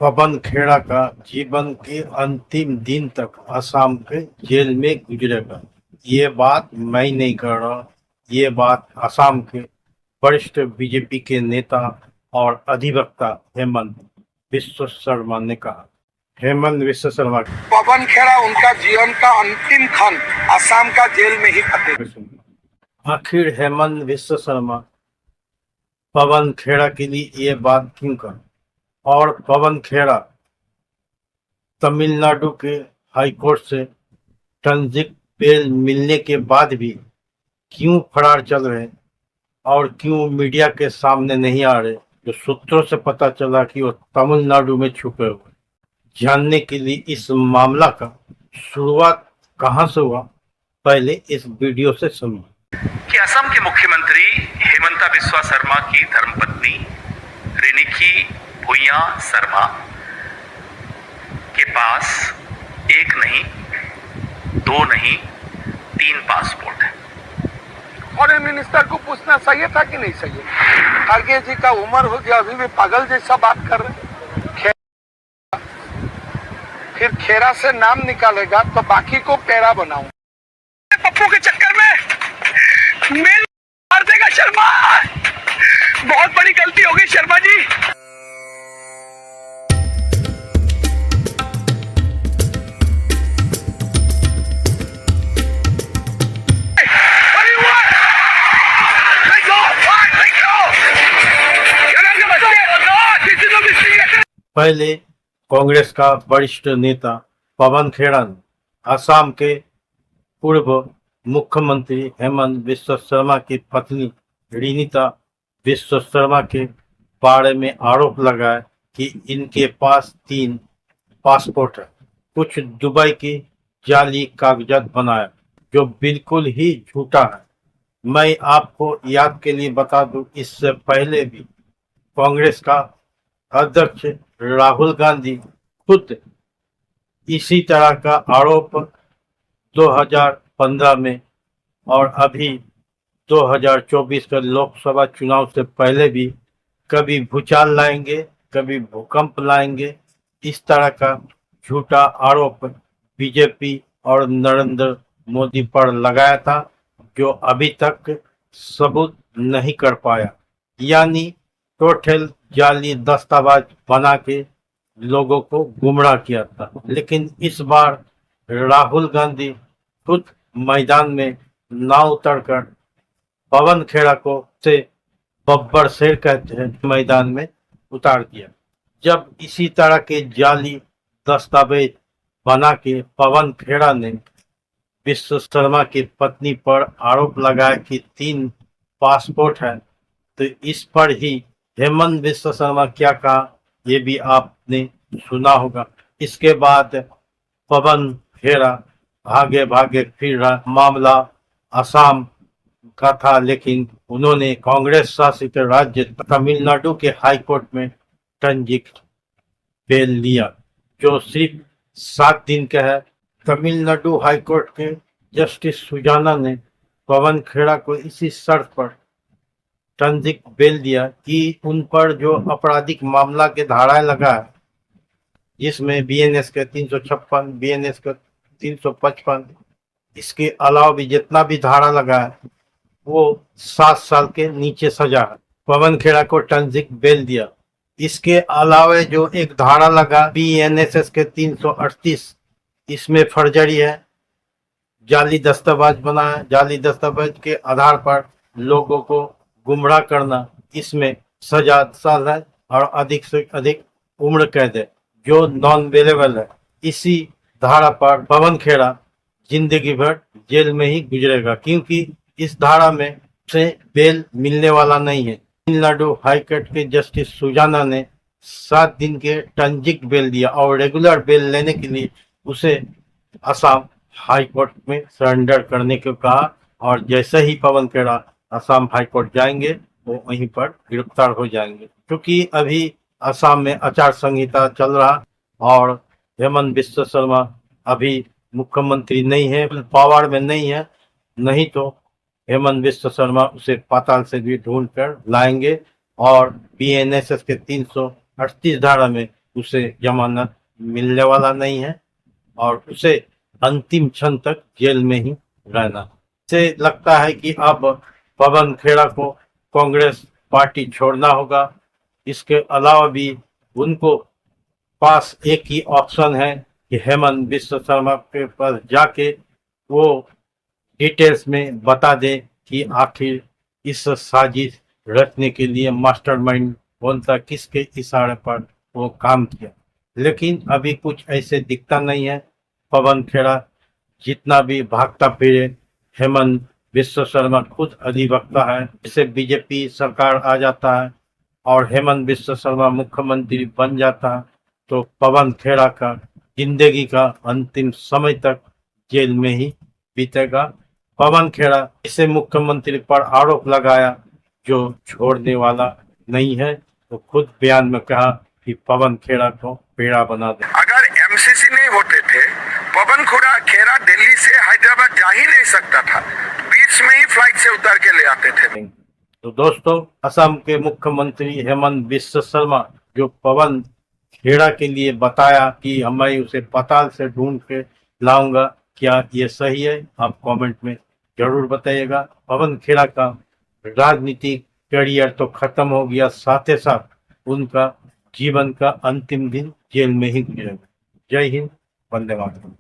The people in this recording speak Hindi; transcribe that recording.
पवन खेड़ा का जीवन के अंतिम दिन तक असम के जेल में गुजरेगा। ये बात मैं नहीं कर रहा, ये बात असम के वरिष्ठ बीजेपी के नेता और अधिवक्ता हेमंत बिश्व शर्मा ने कहा। हेमंत बिश्व शर्मा, पवन खेड़ा उनका जीवन का अंतिम क्षण असम का जेल में ही कटेगा। आखिर हेमंत बिश्व शर्मा पवन खेड़ा के लिए ये बात क्यों कर, और पवन खेड़ा तमिलनाडु के हाईकोर्ट से ट्रांजिट बेल मिलने के बाद भी क्यों फरार चल रहे और क्यों मीडिया के सामने नहीं आ रहे। जो सूत्रों से पता चला कि वो तमिलनाडु में छुपे हुए। जानने के लिए इस मामला का शुरुआत कहां से हुआ, पहले इस वीडियो से सुनिए। कि असम के मुख्यमंत्री हेमंता बिस्वा शर्मा की धर्मपत्नी रिनिकी भुइया शर्मा के पास एक नहीं, दो नहीं, 3 पासपोर्ट है। फॉरेन मिनिस्टर को पूछना सही था कि नहीं सही? खड़गे जी का उम्र हो गया, अभी भी पागल जैसा बात कर रहे। फिर खेरा से नाम निकालेगा तो बाकी को पेड़ा बनाऊं। पप्पू के चक्कर में मेल मार देगा शर्मा। बहुत बड़ी गलती हो गई शर्मा जी। पहले कांग्रेस का वरिष्ठ नेता पवन खेड़ा ने असम के पूर्व मुख्यमंत्री हेमंत बिश्व शर्मा की पत्नी रिनिता बिश्व शर्मा के बारे में आरोप लगाया कि इनके पास 3 पासपोर्ट है। कुछ दुबई की जाली कागजात बनाया जो बिल्कुल ही झूठा है। मैं आपको याद के लिए बता दूं, इससे पहले भी कांग्रेस का अध्यक्ष राहुल गांधी खुद इसी तरह का आरोप 2015 में और अभी 2024 का लोकसभा चुनाव से पहले भी कभी भूचाल लाएंगे, कभी भूकंप लाएंगे, इस तरह का झूठा आरोप बीजेपी और नरेंद्र मोदी पर लगाया था, जो अभी तक सबूत नहीं कर पाया। यानी टोटल जाली दस्तावेज बना के लोगों को गुमराह किया था। लेकिन इस बार राहुल गांधी खुद मैदान में ना उतरकर पवन खेड़ा को से बब्बर शेर कहते हैं, मैदान में उतार दिया। जब इसी तरह के जाली दस्तावेज बना के पवन खेड़ा ने विश्व शर्मा की पत्नी पर आरोप लगाया कि 3 पासपोर्ट है, तो इस पर ही हेमंत बिश्व शर्मा क्या कहा ये भी आपने सुना होगा। इसके बाद पवन खेड़ा भागे भागे फिर रहा। मामला असम का था, लेकिन उन्होंने कांग्रेस शासित राज्य तमिलनाडु के हाईकोर्ट में ट्रांजिट बेल लिया, जो सिर्फ 7 दिन का है। तमिलनाडु हाईकोर्ट के जस्टिस सुजाना ने पवन खेड़ा को इसी शर्त पर ट्रांजिट बेल दिया कि उन पर जो आपराधिक मामला के धाराएं लगा है, जिसमें बीएनएस के 356, बीएनएस के 355, इसके अलावा भी जितना भी धारा लगा है वो 7 साल के नीचे सजा है। पवन खेड़ा को ट्रांजिट बेल दिया। इसके अलावा जो एक धारा लगा बीएनएसएस के 338, इसमें फर्जरी है, जाली दस्तावेज बना है, जाली दस्तावेज के आधार पर लोगों को गुमराह करना, इसमें सजा 7 साल है और अधिक से अधिक उम्र कैद है, जो नॉन बेलेबल है। इसी धारा पर पवन खेड़ा जिंदगी भर जेल में ही गुजरेगा, क्योंकि इस धारा में से बेल मिलने वाला नहीं है। तमिलनाडु हाईकोर्ट के जस्टिस सुजाना ने 7 दिन के ट्रांजिट बेल दिया और रेगुलर बेल लेने के लिए उसे असम हाईकोर्ट में सरेंडर करने को कहा। और जैसे ही पवन खेड़ा असम हाईकोर्ट जाएंगे वो वहीं पर गिरफ्तार हो जाएंगे, क्योंकि अभी असम में आचार संहिता चल रहा और हेमंत बिश्व शर्मा अभी मुख्यमंत्री नहीं है, पावर में नहीं है। नहीं तो हेमंत बिश्व शर्मा उसे पाताल से भी ढूंढ कर लाएंगे और बीएनएसएस के 338 धारा में उसे जमानत मिलने वाला नहीं है और उसे अंतिम क्षण तक जेल में ही रहना। इसे लगता है कि अब पवन खेड़ा को कांग्रेस पार्टी छोड़ना होगा। इसके अलावा भी उनको पास एक ही ऑप्शन है कि हेमंत बिश्व शर्मा के पास जाके वो डिटेल्स में बता दे कि आखिर इस साजिश रचने के लिए मास्टरमाइंड कौन था, किसके इशारे पर वो काम किया। लेकिन अभी कुछ ऐसे दिखता नहीं है। पवन खेड़ा जितना भी भागता फिरे, हेमंत बिश्व शर्मा खुद अधिवक्ता है। जैसे बीजेपी सरकार आ जाता है और हेमंत बिश्व शर्मा मुख्यमंत्री बन जाता है तो पवन खेड़ा का जिंदगी का अंतिम समय तक जेल में ही बीतेगा। पवन खेड़ा इसे मुख्यमंत्री पर आरोप लगाया जो छोड़ने वाला नहीं है, तो खुद बयान में कहा कि पवन खेड़ा को पेड़ा बना दे। अगर एमसीसी नहीं होते थे, पवन खेड़ा दिल्ली से हैदराबाद जा ही नहीं सकता था, बीच में ही फ्लाइट से उतर के ले आते थे। तो दोस्तों, असम के मुख्यमंत्री हेमंत बिश्व शर्मा जो पवन खेड़ा के लिए बताया कि मैं उसे पाताल से ढूंढ के लाऊंगा, क्या ये सही है? आप कमेंट में जरूर बताइएगा। पवन खेड़ा का राजनीतिक करियर तो खत्म हो गया, साथ ही साथ उनका जीवन का अंतिम दिन जेल में ही गुजरेगा। जय हिंद, वंदे मातरम।